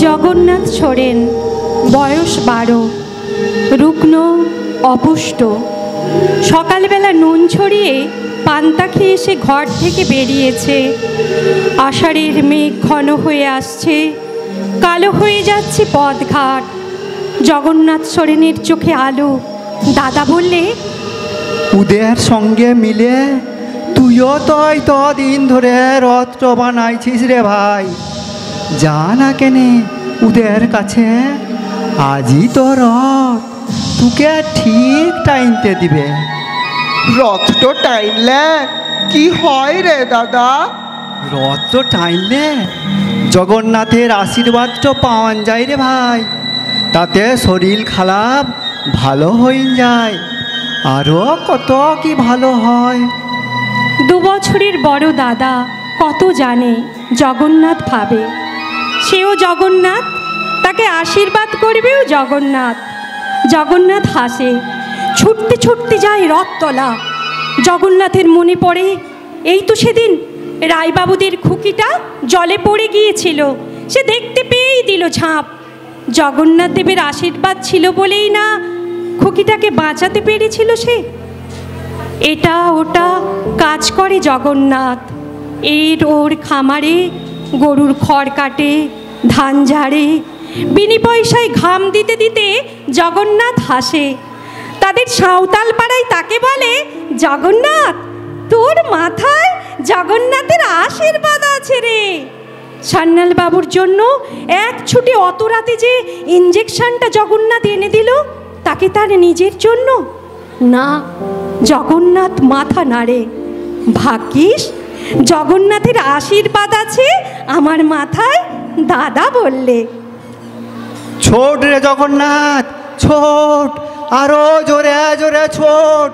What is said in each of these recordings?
জগন্নাথ সোরেন, বয়স 12, রুগ্ন অপুষ্ট। সকালবেলা নুন ছড়িয়ে পান্তা খেয়ে এসে ঘর থেকে বেরিয়েছে। আষাঢ়ের মেঘ ঘন হয়ে আসছে, কালো হয়ে যাচ্ছে পথঘাট। জগন্নাথ সোরেনের চোখে আলো। দাদা বললে, উদয়ের সঙ্গে মিলে তুইও তো দিন ধরে রথ বানাইছিস রে ভাই। যা না কেনে উদয়ের কাছে, আজই তো রথ, তোকে ঠিক টাইমতে দিবে। রথ তো টাইমলে কি হয় রে দাদা? রথ তো টাইমলে জগন্নাথের আশীর্বাদ তো পাওয়া যায় রে ভাই। তাতে শরীর খারাপ ভালো হয়ে যায়, আরও কত কি ভালো হয়। 2 বছরের বড় দাদা কত জানে জগন্নাথ ভাবে। সেও জগন্নাথ, তাকে আশীর্বাদ করবেও জগন্নাথ। জগন্নাথ হাসে, ছুটতে ছুটতে যায় রথতলা। জগন্নাথের মনে পড়ে, এই তো সেদিন রায়বাবুদের খুকিটা জলে পড়ে গিয়েছিল, সে দেখতে পেয়েই দিল ঝাঁপ। জগন্নাথ দেবের আশীর্বাদ ছিল বলেই না খুকিটাকে বাঁচাতে পেরেছিল সে। এটা ওটা কাজ করে জগন্নাথ। এর ওর খামারে গরুর খড় কাটে, ধান ঝাড়ে। বিনি পয়সায় ঘাম দিতে দিতে জগন্নাথ হাসে। তাদের সাঁওতাল পাড়ায় তাকে বলে, জগন্নাথ, তোর মাথায় জগন্নাথের আশীর্বাদ আছে রে। সান্যাল বাবুর জন্য এক ছুটে অত রাতে যে ইঞ্জেকশনটা জগন্নাথ এনে দিল, তাকে তার নিজের জন্য না। জগন্নাথ মাথা নাড়ে, ভাগ্যিস জগন্নাথের আশীর্বাদ আছে আমার মাথায়, দাদা বললে। ছোট রে জগন্নাথ, ছোট, আরো জোরে জোরে ছোট।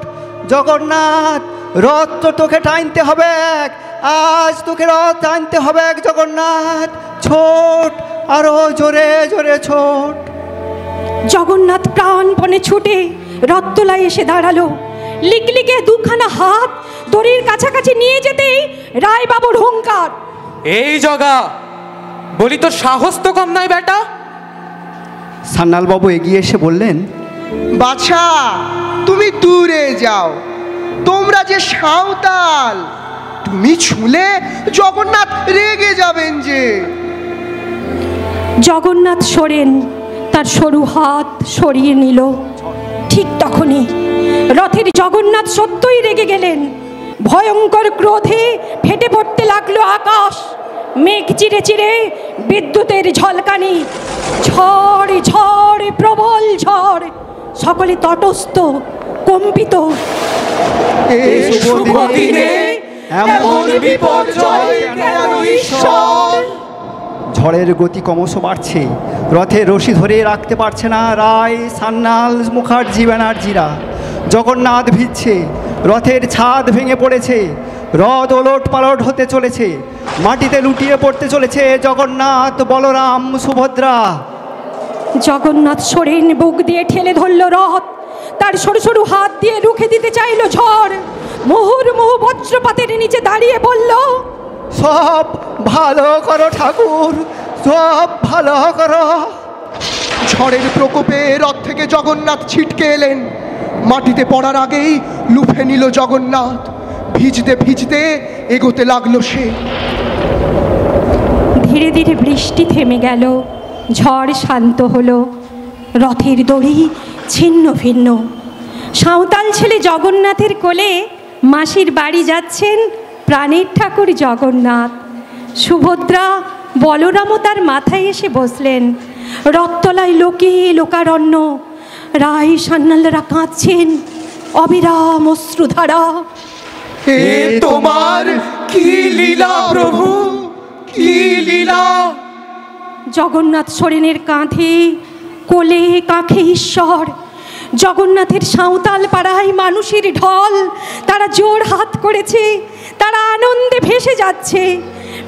জগন্নাথ, রথ তো তোকে টানতে হবে, আজ তোকে রথ টানতে হবে জগন্নাথ। ছোট, আরো জোরে জোরে ছোট। জগন্নাথ প্রাণপণে ছুটে রথতলায় এসে দাঁড়ালো। লিকলিকে 2খানা হাত দড়ির কাছাকাছি নিয়ে যেতেই রায়বাবুর হুঙ্কার, এই জগা, বলি তোর সাহস তো কম নয় বেটা। সান্যালবাবু এগিয়ে এসে বললেন, বাছা, তুমি দূরে যাও, তোমরা যে সাঁওতাল, তুমি ছুলে জগন্নাথ রেগে যাবেন যে। জগন্নাথ সোরেন তার সরু হাত সরিয়ে নিল। ঠিক তখনই রথের জগন্নাথ সত্যই রেগে গেলেন। ভয়ঙ্কর ক্রোধে ফেটে পড়তে লাগলো আকাশ। মেঘ চিরে চিরে বিদ্যুতের ঝলকানি, ঝড় ঝড়, প্রবল ঝড়। সকলে তটস্থ, কম্পিত। এই শুভ দিনে এমন বিপর্যয় কেন ঈশ্বর? ঝড়ের গতি ক্রমশ বাড়ছে, রথের রশি ধরে রাখতে পারছে না রায়, সান্যাল, মুখার্জি, ব্যানার্জিরা। জগন্নাথ ভিজছে, রথের ছাদ ভেঙে পড়েছে, রথ ওলট পালট হতে চলেছে, মাটিতে লুটিয়ে পড়তে চলেছে জগন্নাথ, বলরাম, সুভদ্রা। জগন্নাথ সোরেন বুক দিয়ে ঠেলে ধরল রথ। তার সরু সরু হাত দিয়ে রুখে দিতে চাইল ঝড়। মুহুর্মুহু বজ্রপাতের নিচে দাঁড়িয়ে বলল, সব ভালো করো ঠাকুর, সব ভালো করো। ঝড়ের প্রকোপে রথ থেকে জগন্নাথ ছিটকে এলেন। মাটিতে পড়ার আগেই লুফে নিল জগন্নাথ। ভিজতে ভিজতে এগোতে লাগলো সে। ধীরে ধীরে বৃষ্টি থেমে গেল, ঝড় শান্ত হলো, রথের দড়ি ছিন্ন ভিন্ন। সাঁওতাল ছেলে জগন্নাথের কোলে মাসির বাড়ি যাচ্ছেন প্রাণের ঠাকুর জগন্নাথ। সুভদ্রা, বলরামও তার মাথায় এসে বসলেন। রথতলায় লোকে লোকারণ্য। রায়, সান্যালরা কাঁদছেন, অবিরাম অশ্রুধারা। হে তোমার কি লীলা প্রভু, কি লীলা। জগন্নাথ সোরেনের কাঁধে, কোলে, কাঁখে ঈশ্বর। জগন্নাথের সাঁওতাল পাড়ায় মানুষের ঢল। তারা জোর হাত করেছে, তারা আনন্দে ভেসে যাচ্ছে।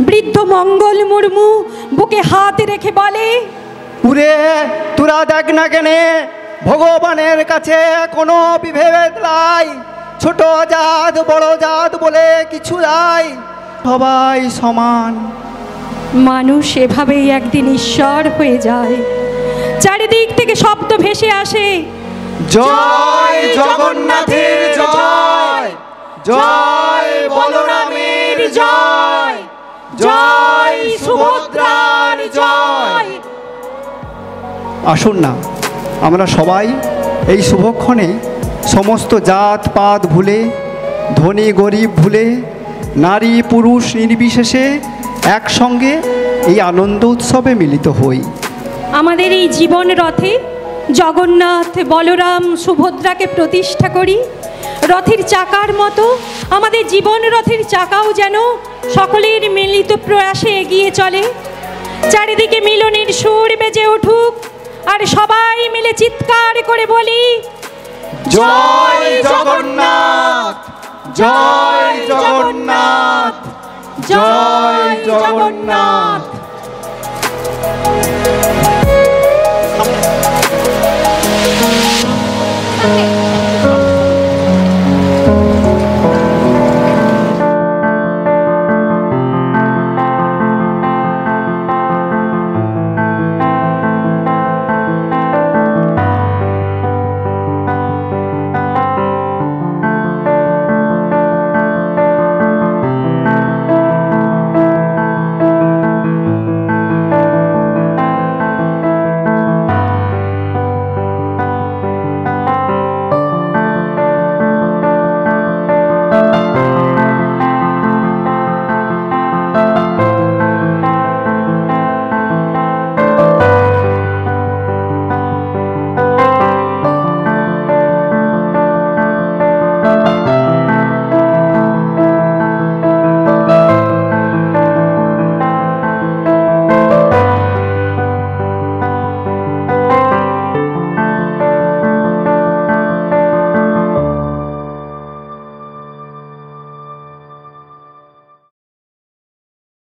বৃদ্ধ মঙ্গল মুর্মু বুকে হাত রেখে বলে, উরে তোরা দেখ না কেনে, ভগবানের কাছে কোনো বিভেদ নাই। ছোট জাত বড় জাত বলে কিছু নাই, সবাই সমান। মানুষ এভাবেই একদিন ঈশ্বর হয়ে যায়। চারিদিক থেকে শব্দ ভেসে আসে, জয় জগন্নাথের জয়, জয় বলরামের জয়, জয় সুভদ্রার জয়। আসুন না আমরা সবাই এই শুভক্ষণে সমস্ত জাত পাত ভুলে, ধনী গরিব ভুলে, নারী পুরুষ নির্বিশেষে একসঙ্গে এই আনন্দ উৎসবে মিলিত হই। আমাদের এই জীবন রথে জগন্নাথ বলরাম সুভদ্রাকে প্রতিষ্ঠা করি। রথের চাকার মতো আমাদের জীবন রথের চাকাও যেন সকলের মিলিত প্রয়াসে এগিয়ে চলে। চারিদিকে মিলনের সুর বেজে উঠুক, আর সবাই মিলে চিৎকার করে বলি, জয় জগন্নাথ, জয় জগন্নাথ, জয় জগন্নাথ। জগন্নাথ।